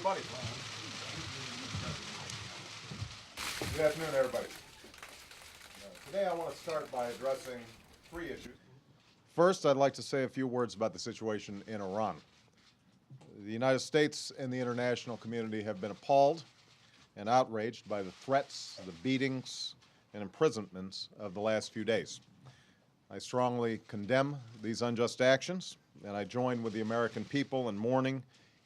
funny. Good afternoon, everybody. Today I want to start by addressing three issues. First, I'd like to say a few words about the situation in Iran. The United States and the international community have been appalled and outraged by the threats, the beatings, and imprisonments of the last few days. I strongly condemn these unjust actions, and I join with the American people in mourning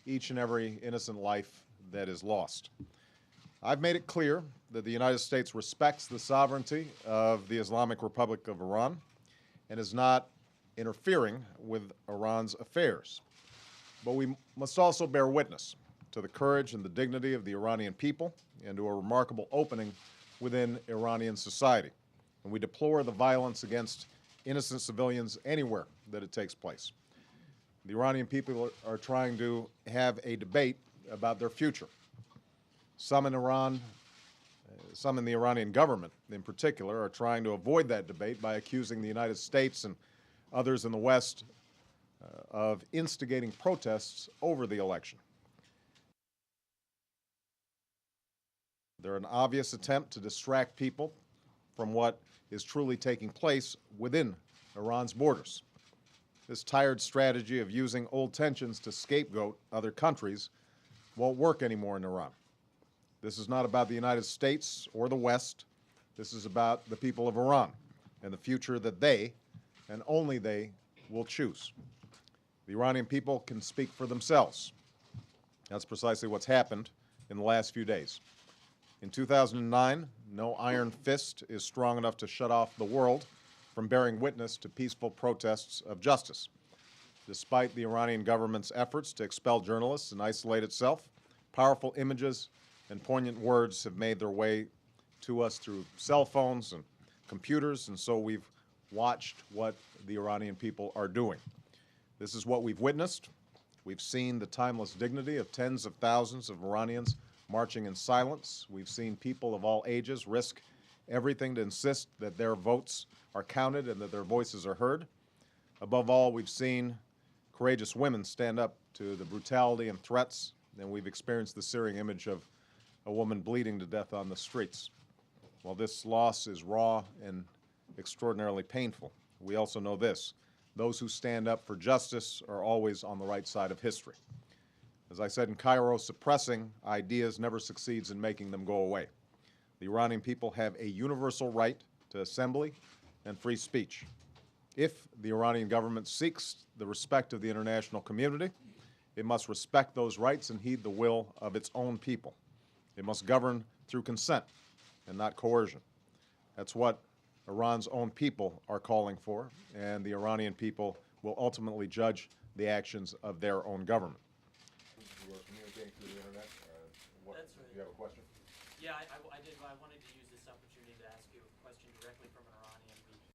each and every innocent life that is lost. I've made it clear that the United States respects the sovereignty of the Islamic Republic of Iran and is not interfering with Iran's affairs. But we must also bear witness to the courage and the dignity of the Iranian people and to a remarkable opening within Iranian society. And we deplore the violence against innocent civilians anywhere that it takes place. The Iranian people are trying to have a debate about their future. Some in Iran, some in the Iranian government in particular, are trying to avoid that debate by accusing the United States and others in the West of instigating protests over the election. They're an obvious attempt to distract people from what is truly taking place within Iran's borders. This tired strategy of using old tensions to scapegoat other countries won't work anymore in Iran. This is not about the United States or the West. This is about the people of Iran and the future that they, and only they, will choose. The Iranian people can speak for themselves. That's precisely what's happened in the last few days. In 2009, no iron fist is strong enough to shut off the world from bearing witness to peaceful protests of justice. Despite the Iranian government's efforts to expel journalists and isolate itself, powerful images and poignant words have made their way to us through cell phones and computers, and so we've watched what the Iranian people are doing. This is what we've witnessed. We've seen the timeless dignity of tens of thousands of Iranians marching in silence. We've seen people of all ages risk everything to insist that their votes are counted and that their voices are heard. Above all, we've seen courageous women stand up to the brutality and threats, and we've experienced the searing image of a woman bleeding to death on the streets. While this loss is raw and extraordinarily painful, we also know this: those who stand up for justice are always on the right side of history. As I said in Cairo, suppressing ideas never succeeds in making them go away. The Iranian people have a universal right to assembly and free speech. If the Iranian government seeks the respect of the international community, it must respect those rights and heed the will of its own people. It must govern through consent and not coercion. That's what Iran's own people are calling for, and the Iranian people will ultimately judge the actions of their own government. You are communicating through the internet. That's right. Do you have a question? Yeah, I did. I wanted to use this opportunity to ask you a question directly from Iran.